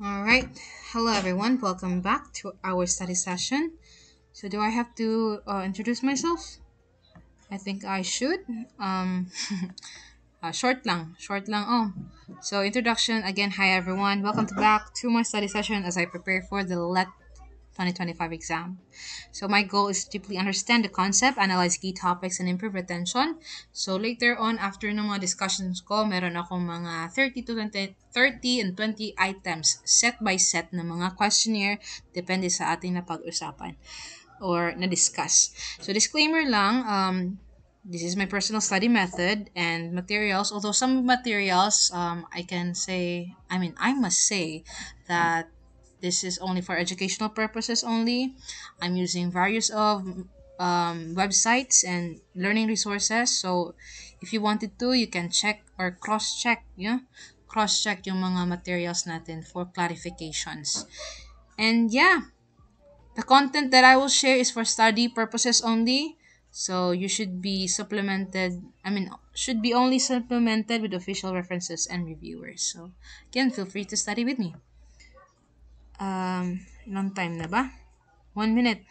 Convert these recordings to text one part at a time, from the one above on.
All right. Hello, everyone. Welcome back to our study session. So, do I have to introduce myself? I think I should. Um, short lang. Oh, so introduction again. Hi, everyone. Welcome back to my study session as I prepare for the LET 2025 exam. So my goal is to deeply understand the concept, analyze key topics, and improve retention. So later on, after ng mga discussions ko, meron akong mga 30 and 20 items set by set na mga questionnaire depende sa ating napag-usapan or na-discuss. So disclaimer lang, this is my personal study method and materials. Although some materials, I must say that this is only for educational purposes only. I'm using various of websites and learning resources. So if you wanted to, you can check or cross-check, cross-check yung mga materials natin for clarifications. And yeah, the content that I will share is for study purposes only. So you should be should be only supplemented with official references and reviewers. So again, feel free to study with me. Ilang time na ba? 1 minute.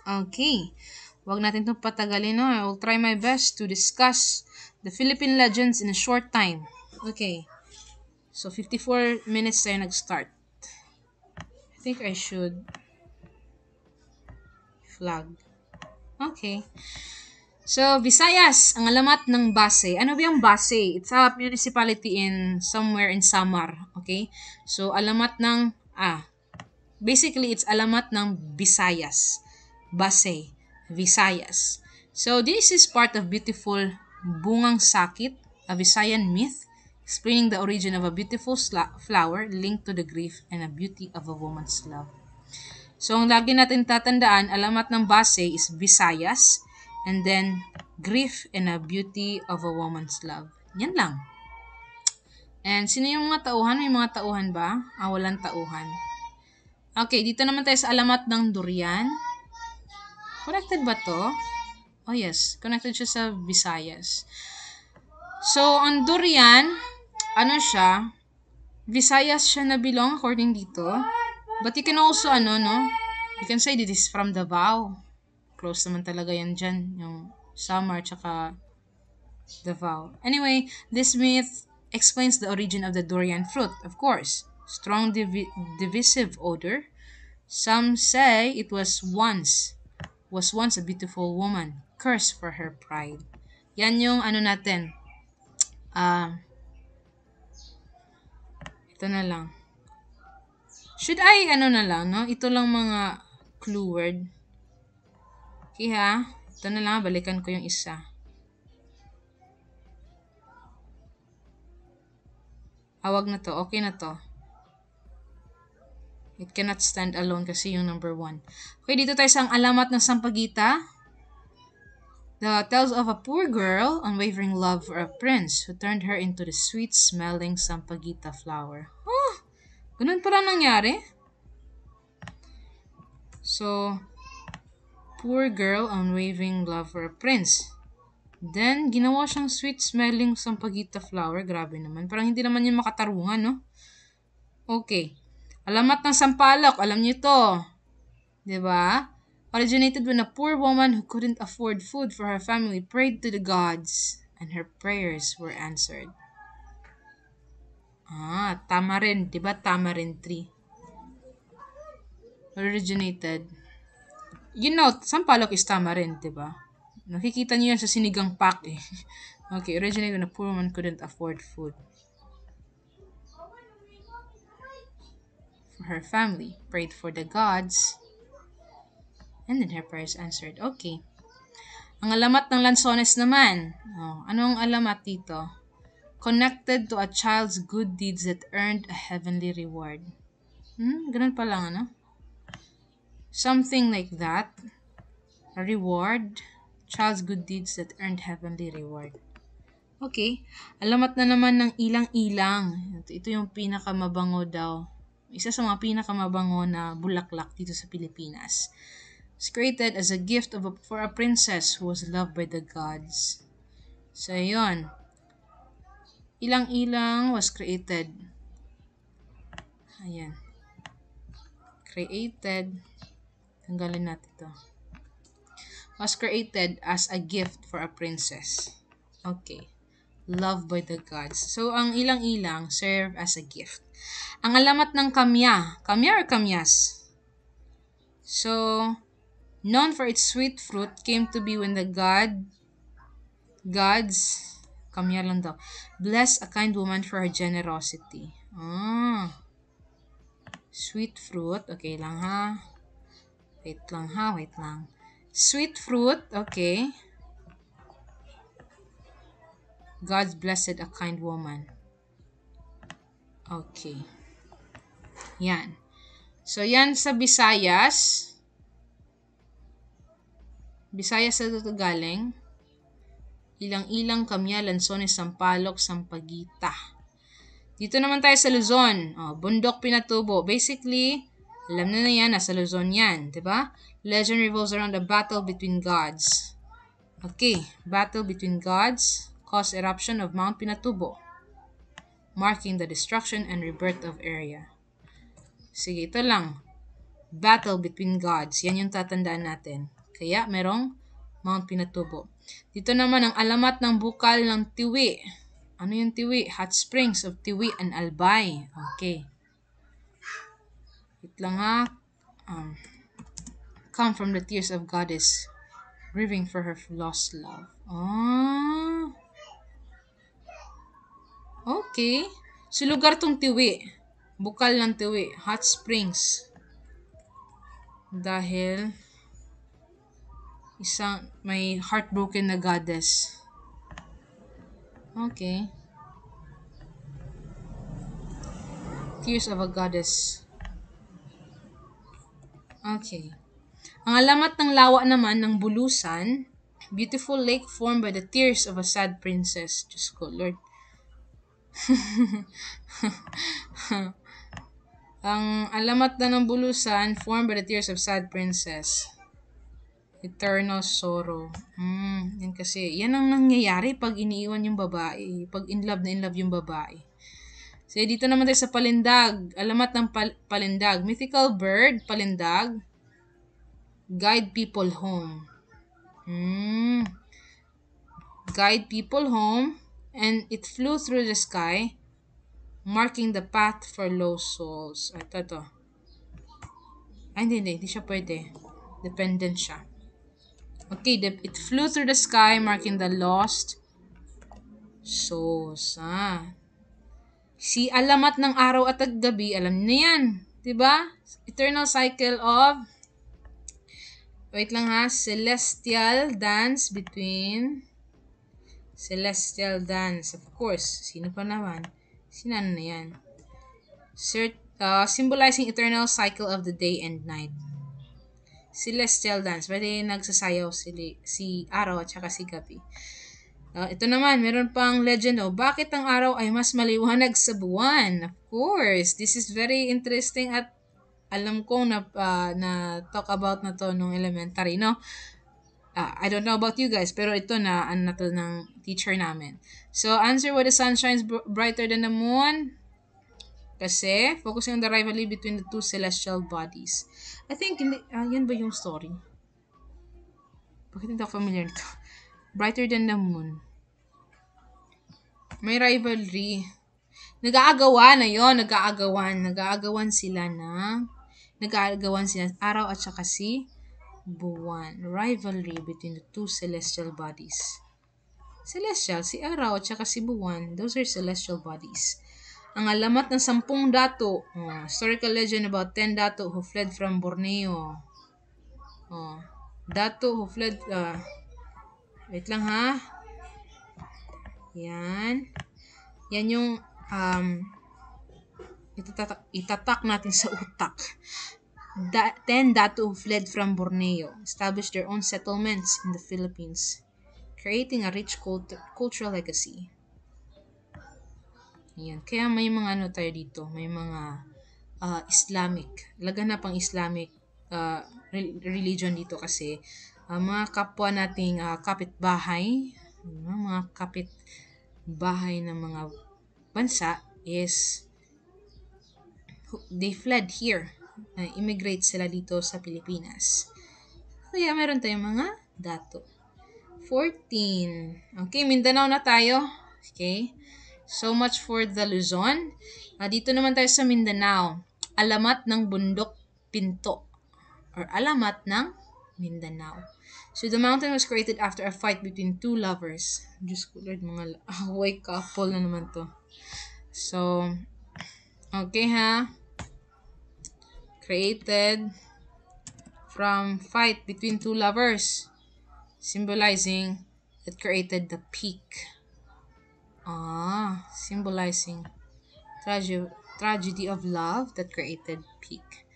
Okay. Wag natin itong patagalin, no? I will try my best to discuss the Philippine legends in a short time. Okay. So, 54 minutes tayo nag-start. I think I should flag. Okay. So, Visayas, ang alamat ng Base. Ano ba yung Base? It's a municipality in somewhere in Samar. Okay? So, basically, it's alamat ng Visayas. Base. Visayas. So, this is part of beautiful Bungang Sakit, a Visayan myth explaining the origin of a beautiful flower linked to the grief and a beauty of a woman's love. So, ang lagi natin tatandaan, alamat ng Base is Visayas, and then grief and a beauty of a woman's love. Yan lang. And sino yung mga tauhan? May mga tauhan ba? Walang tauhan. Okay, dito naman tayo sa alamat ng durian. Connected ba to? Oh yes, connected siya sa Visayas. So, ang durian, ano siya? Visayas siya na belong according dito. But you can also, you can say that this is from Davao. Close naman talaga yan dyan, yung Samar tsaka Davao. Anyway, this myth explains the origin of the durian fruit, of course. Strong divisive odor. Some say it was once a beautiful woman, cursed for her pride. Yan yung natin. Ito na lang. Should I, na lang, no? Ito lang mga clue word. Okay ha? Ito na lang, balikan ko yung isa. Wag na to. Okay na to. It cannot stand alone kasi yung number 1. Okay, dito tayo sa alamat ng Sampaguita. The tales of a poor girl, unwavering love for a prince who turned her into the sweet-smelling Sampaguita flower. Ganun pala nangyari? So, poor girl, unwavering love for a prince. Then, ginawa siyang sweet-smelling Sampaguita flower. Grabe naman. Parang hindi naman yun makatarungan, no? Okay. Alamat ng Sampalok. Alam niyo to. Diba? Originated when a poor woman who couldn't afford food for her family prayed to the gods and her prayers were answered. Tamarind. Diba tamarind tree? Originated. Sampalok is tamarind, diba? Nakikita niyo yan sa sinigang pack eh. Okay, originated when a poor woman couldn't afford food for her family, prayed for the gods, and then her prayers answered. Okay. Ang alamat ng Lanzones naman. Anong alamat dito? Connected to a child's good deeds that earned a heavenly reward. Ganun pa lang, Something like that. A reward. Child's good deeds that earned heavenly reward. Okay. Alamat na naman ng ilang-ilang. Ito yung pinakamabango daw. Isa sa mga pinakamabango na bulaklak dito sa Pilipinas. It's created as a gift for a princess who was loved by the gods. So, yun. Ilang-ilang was created. Ayan. Created. Tanggalin natin to. Was created as a gift for a princess. Okay. Loved by the gods. So, ang ilang-ilang serve as a gift. Ang alamat ng kamya. Kamya or kamyas? So, known for its sweet fruit, came to be when the gods, kamya lang daw, bless a kind woman for her generosity. Sweet fruit. Okay lang ha. Wait lang. Sweet fruit, okay. God's blessed a kind woman. Okay. Yan. So, yan sa Visayas. Visayas sa ito galing. Ilang-ilang kamya, lansones, sampalok, sampagita. Dito naman tayo sa Luzon. Bundok Pinatubo. Basically, alam na yan, nasa Luzon yan. Diba? Legend revolves around a battle between gods. Okay. Battle between gods caused eruption of Mount Pinatubo, marking the destruction and rebirth of area. Sige, ito lang. Battle between gods. Yan yung tatandaan natin. Kaya, merong Mount Pinatubo. Dito naman ang alamat ng bukal ng Tiwi. Ano yung Tiwi? Hot springs of Tiwi and Albay. Okay. Wait lang ha. Come from the tears of goddess, grieving for her lost love. Okay. So, lugar tong Tiwi. Bukal ng Tiwi. Hot springs. Dahil isang may heartbroken na goddess. Okay. Tears of a goddess. Okay. Ang alamat ng lawa naman ng Bulusan, beautiful lake formed by the tears of a sad princess. Diyos ko, Lord. Ang alamat na ng Bulusan, formed by the tears of sad princess. Eternal sorrow. Yan kasi. Yan ang nangyayari pag iniiwan yung babae. Pag in love yung babae. So, dito naman tayo sa palindag. Alamat ng palindag. Mythical bird, palindag. Guide people home. Guide people home. And it flew through the sky, marking the path for lost souls. Ito. Ay, hindi siya pwede. Dependent siya. Okay, it flew through the sky, marking the lost souls. Si alamat ng araw at gabi, alam niyo yan. Diba? Eternal cycle of, wait lang ha, celestial dance, of course. Sino pa naman? Sinano na yan? Symbolizing eternal cycle of the day and night. Celestial dance. Pwede nagsasayaw si araw at saka si gabi. Ito naman, meron pang legend. Bakit ang araw ay mas maliwanag sa buwan? Of course. This is very interesting at alam ko na talk about na to nung elementary, no? I don't know about you guys, pero ito na to ng teacher namin. So, answer why the sun shines brighter than the moon? Kasi, focusing on the rivalry between the two celestial bodies. I think, yan ba yung story? Bakit hindi ako familiar nito? Brighter than the moon. May rivalry. Nag-aagawan na yun. Nag-aagawan sila araw at saka si buwan. Rivalry between the two celestial bodies. Celestial, si araw at saka si buwan. Those are celestial bodies. Ang alamat ng 10 dato. Historical legend about 10 dato who fled from Borneo. Dato who fled, wait lang ha. Yan. Yan yung, itatak natin sa utak. 10 dato who fled from Borneo established their own settlements in the Philippines, creating a rich cultural legacy. Ayan. Kaya may mga tayo dito. May mga Islamic. Laganap ang Islamic religion dito kasi mga kapwa nating kapitbahay, mga kapitbahay ng mga bansa is They fled here. Immigrate sila dito sa Pilipinas. Kaya meron tayong mga dato. 14. Okay, Mindanao na tayo. Okay. So much for the Luzon. Dito naman tayo sa Mindanao. Alamat ng Bundok Pinto. Or alamat ng Mindanao. So the mountain was created after a fight between two lovers. Diyos ko Lord, mga away couple na naman to. So, okay ha. Created from fight between two lovers, symbolizing it created the peak. Symbolizing tragedy of love that created peak.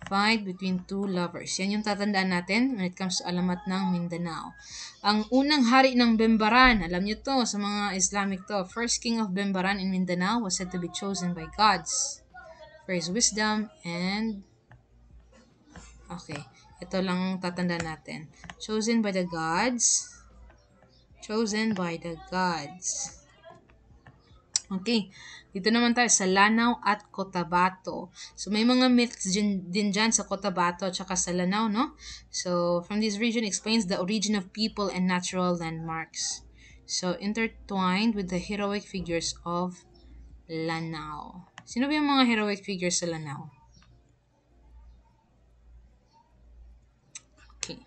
Fight between two lovers. Yan yung tatandaan natin when it comes to alamat ng Mindanao. Ang unang hari ng Bembaran, alam nyo to sa mga Islamic to, first king of Bembaran in Mindanao was said to be chosen by gods for his wisdom and okay, ito lang tatandaan natin. Chosen by the gods. Chosen by the gods. Okay, dito naman tayo sa Lanao at Cotabato. So, may mga myths din dyan sa Cotabato at saka sa Lanao, no? So, from this region explains the origin of people and natural landmarks. So, intertwined with the heroic figures of Lanao. Sino ba yung mga heroic figures sa Lanao? Okay.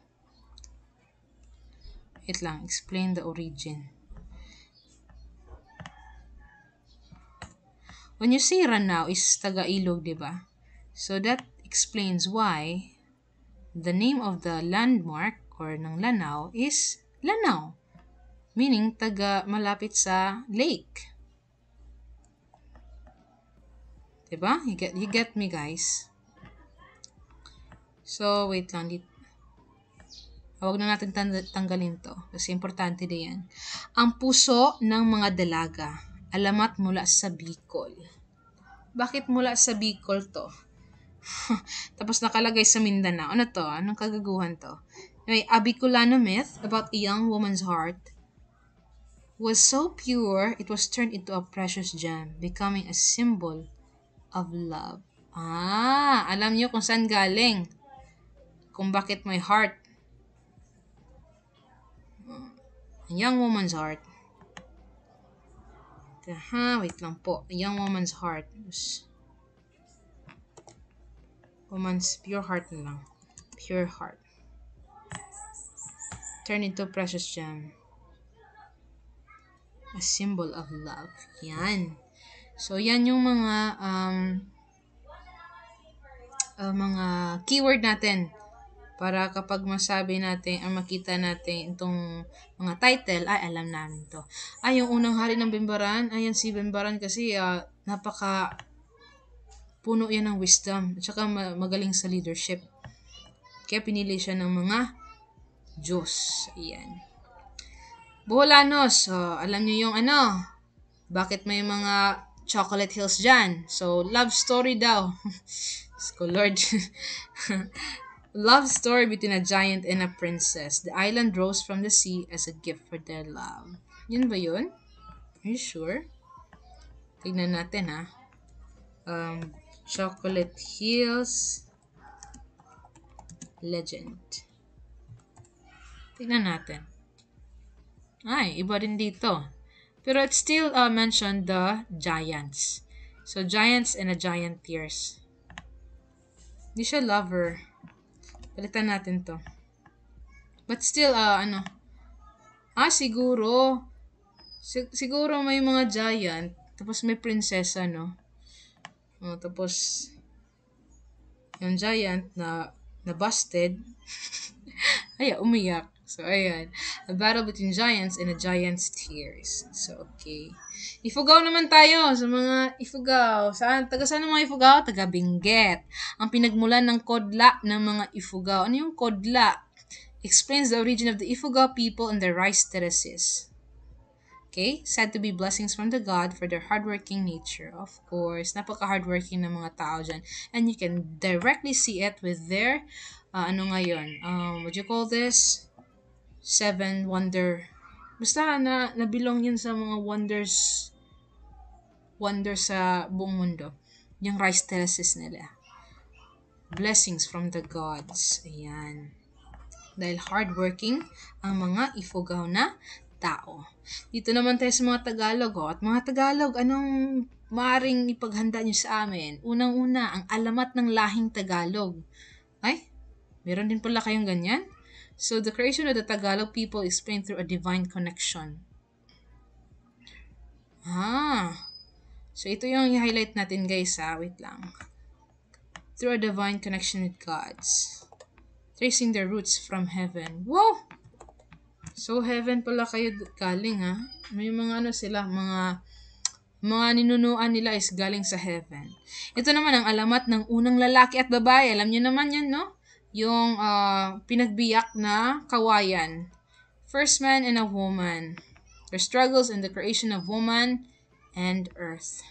Wait lang, explain the origin. When you say Ranao is taga-ilog, di ba? So that explains why the name of the landmark or ng Lanao is Lanao, meaning taga malapit sa lake. Di ba? You get me, guys? So, wait lang. Huwag na natin tanggalin to kasi importante din yan. Ang puso ng mga dalaga, alamat mula sa Bicol. Bakit mula sa Bicol to? Tapos nakalagay sa Mindanao. Ano to? Anong kagaguhan to? Anyway, a Bicolano myth about a young woman's heart was so pure, it was turned into a precious gem, becoming a symbol of love. Alam nyo kung saan galing. Kung bakit my heart. A young woman's heart. Wait lang po. A young woman's heart. Woman's pure heart na lang. Pure heart. Turn into precious gem. A symbol of love. Yan. So, yan yung mga keyword natin para kapag masabi natin or makita natin itong mga title, ay alam namin to. Yung unang hari ng Bembaran, ayan si Bembaran kasi napaka puno yan ng wisdom at saka magaling sa leadership. Kaya pinili siya ng mga Diyos. Ayan. Boholanos, alam niyo yung bakit may mga chocolate hills dyan? So, love story daw. Lord. Love story between a giant and a princess. The island rose from the sea as a gift for their love. Yun ba yun? Are you sure? Tignan natin ha. Chocolate Hills Legend. Tignan natin. Iba rin dito. Pero it still mentioned the giants. So, giants and a giant tears. Hindi siya lover. Palitan natin to. But still, siguro. Siguro may mga giant. Tapos may prinsesa, no? Tapos, yung giant na busted. Umiyak. So, ayan. A battle between giants and a giant's tears. So, okay. Ifugao naman tayo sa mga Ifugao. Taga saan ang mga Ifugao? Taga Benguet. Ang pinagmulan ng kodla ng mga Ifugao. Ano yung kodla? Explains the origin of the Ifugao people and their rice terraces. Okay? Said to be blessings from the God for their hardworking nature. Of course, napaka-hardworking ng mga tao dyan. And you can directly see it with their, what do you call this? 7 wonder. Basta nabilong yun sa mga wonders sa buong mundo. yung rice terraces nila. Blessings from the gods. Ayan. Dahil hardworking ang mga Ifugao na tao. Dito naman tayo sa mga Tagalog. At mga Tagalog, anong maaring ipaghanda nyo sa amin? Unang-una, ang alamat ng lahing Tagalog. Ay, meron din pala kayong ganyan? So, the creation of the Tagalog people is explained through a divine connection. So ito yung i-highlight natin guys wait lang. Through a divine connection with gods. Tracing their roots from heaven. Wow! So heaven pala kayo galing May mga sila, mga ninunuan nila is galing sa heaven. Ito naman ang alamat ng unang lalaki at babae. Alam niyo naman yan, no? Yung pinagbiyak na kawayan. First man and a woman. Their struggles in the creation of woman and earth.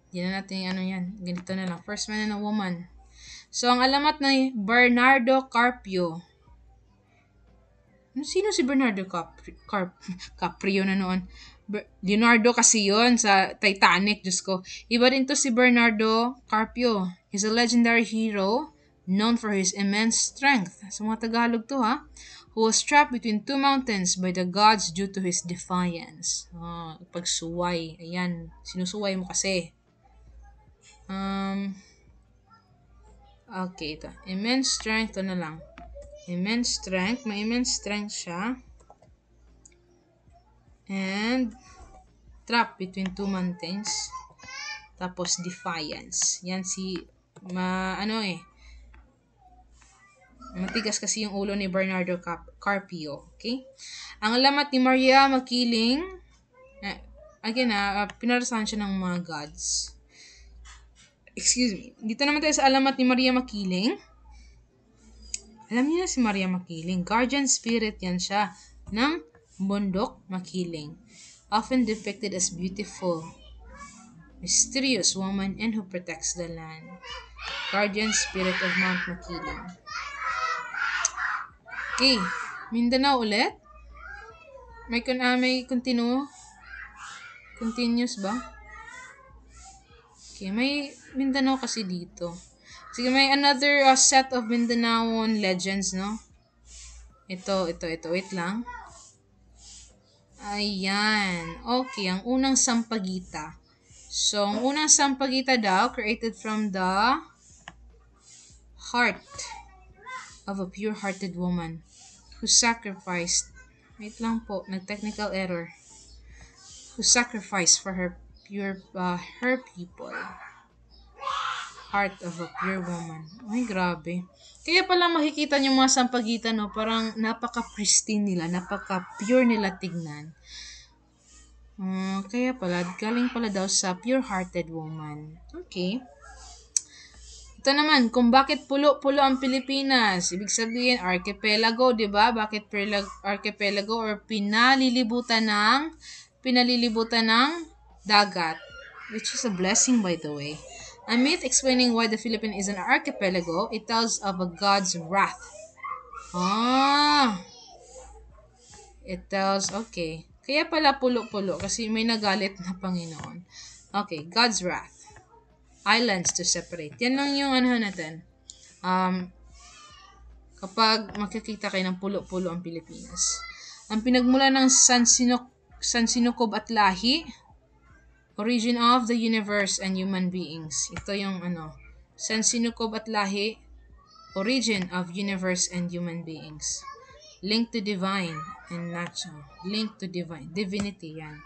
Hindi na natin yan. Ganito na lang. First man and a woman. So, ang alamat na Bernardo Carpio. Sino si Bernardo Caprio na noon? Leonardo kasi yon sa Titanic, Diyos ko. Iba din to si Bernardo Carpio. He's a legendary hero known for his immense strength. Sa mga Tagalog to who was trapped between two mountains by the gods due to his defiance. Pagsuway. Ayan, sinusuway mo kasi. Okay, ito. Immense strength, ito na lang. Immense strength. May immense strength siya. And trapped between two mountains. Tapos defiance. Yan si matigas kasi yung ulo ni Bernardo Carpio. Okay? Ang alamat ni Maria Makiling, again pinarasahan siya ng mga gods. Excuse me. Dito naman tayo sa alamat ni Maria Makiling. Alam niyo na si Maria Makiling. Guardian spirit yan siya ng Bundok Makiling. Often depicted as beautiful, mysterious woman and who protects the land. Guardian spirit of Mount Makiling. Okay. Mindanao ulit. May continuous ba? Okay, may Mindanao kasi dito. Sige, may another set of Mindanaon legends, no? Ito. Wait lang. Ayan. Okay, ang unang sampagita. So, ang unang sampagita daw, created from the heart of a pure-hearted woman who sacrificed, wait lang po, nag-technical error, who sacrificed for her people. Heart of a pure woman. Ay, grabe. Kaya pala makikita niyo mga sampagitan, no? Parang napaka-pristine nila, napaka-pure nila tignan. Kaya pala, galing pala daw sa pure-hearted woman. Okay. Ito naman, kung bakit pulo-pulo ang Pilipinas. Ibig sabihin, archipelago, di ba? Bakit archipelago or pinalilibutan ng dagat, which is a blessing, by the way. A myth explaining why the Philippines is an archipelago, it tells of a god's wrath. It tells, okay. Kaya pala pulo-pulo, kasi may nagalit na Panginoon. Okay, God's wrath. Islands to separate. Yan lang yung natin. Kapag makikita kayo ng pulo-pulo ang Pilipinas. Ang pinagmula ng Sansinukob at Lahi, origin of the universe and human beings. Ito yung Sansinukob at Lahi, origin of universe and human beings. Link to divine and natural. Link to divine. Divinity, yan.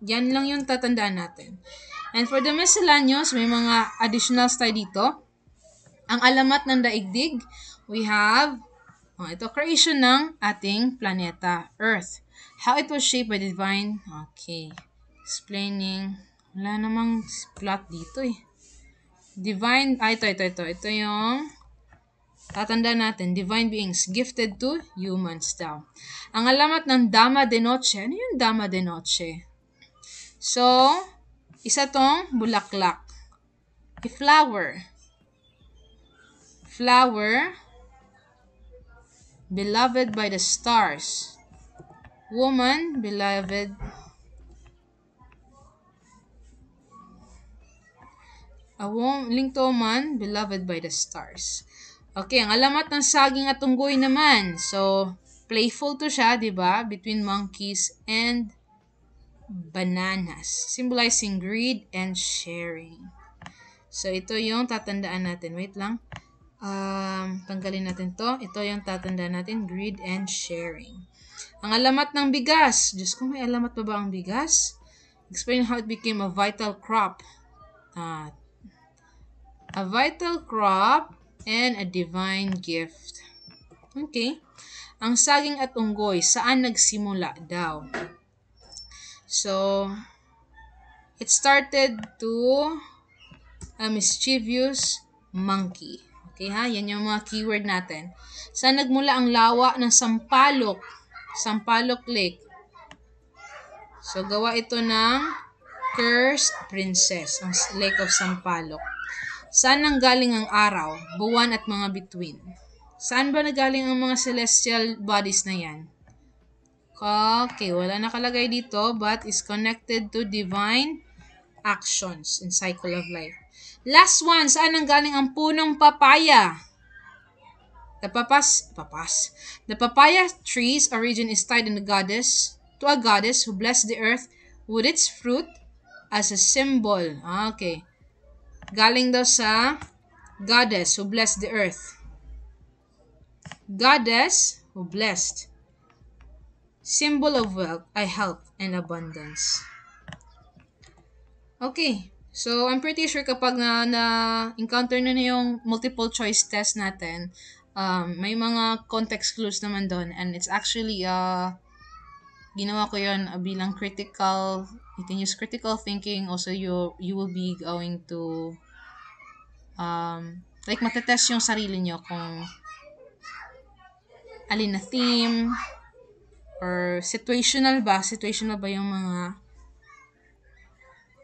Yan lang yung tatandaan natin. And for the miscellaneous, may mga additionals tayo dito. Ang alamat ng daigdig, we have ito, creation ng ating planeta, Earth. How it was shaped by the divine. Okay. Explaining. Wala namang plot dito Divine, ito. Ito yung tatandaan natin, divine beings gifted to humans daw. Ang alamat ng Dama de Noche. Ano yung Dama de Noche? So, isa tong bulaklak. A flower. Flower, beloved by the stars. Woman, beloved Awong lingtoman, beloved by the stars. Okay, ang alamat ng saging at unggoy naman. So, playful to siya, di ba? Between monkeys and bananas. Symbolizing greed and sharing. So, ito yung tatandaan natin. Wait lang. Tanggalin natin to. Ito yung tatandaan natin. Greed and sharing. Ang alamat ng bigas. Diyos ko, may alamat pa ba ang bigas? Explain how it became a vital crop. A vital crop and a divine gift. Okay. Ang saging at unggoy, saan nagsimula daw? So, it started to a mischievous monkey. Okay ha? Yan yung mga keyword natin. Saan nagmula ang lawa ng Sampaloc? Sampaloc Lake. So, gawa ito ng cursed princess, ang Lake of Sampaloc. Saan nanggaling ang araw, buwan at mga bituin? Saan ba nagaling ang mga celestial bodies na yan? Okay, wala nakalagay dito, but is connected to divine actions in cycle of life. Last one, saan nanggaling ang punong papaya? The papaya tree's origin is tied in to a goddess who blessed the earth with its fruit as a symbol. Okay. Galing daw sa goddess who blessed the earth. Goddess who blessed. Symbol of wealth, health, and abundance. Okay. So, I'm pretty sure kapag na-encounter na yung multiple choice test natin, may mga context clues naman doon. And it's actually, ginawa ko yun bilang critical, you can use critical thinking. Also, you will be going to, like matetest yung sarili nyo kung alin na theme, or situational ba yung mga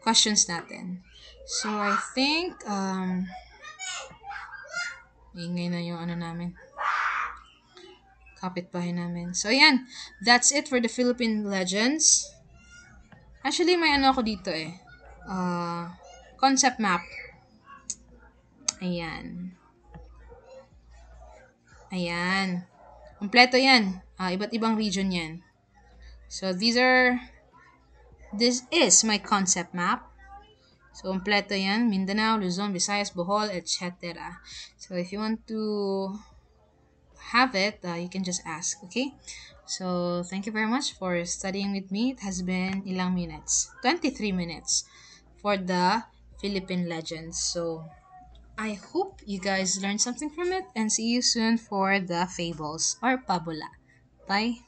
questions natin. So, I think, ingay na yung namin. Kapitbahay namin. So, ayan. That's it for the Philippine Legends. Actually, may ako dito eh. Concept map. Ayan. Ayan. Kompleto yan. Iba't ibang region yan. So, this is my concept map. So, kompleto yan. Mindanao, Luzon, Visayas, Bohol, etc. So, if you want to have it, you can just ask, okay? So, thank you very much for studying with me. It has been ilang minutes? 23 minutes for the Philippine Legends. So, I hope you guys learned something from it and see you soon for the fables or pabula. Bye!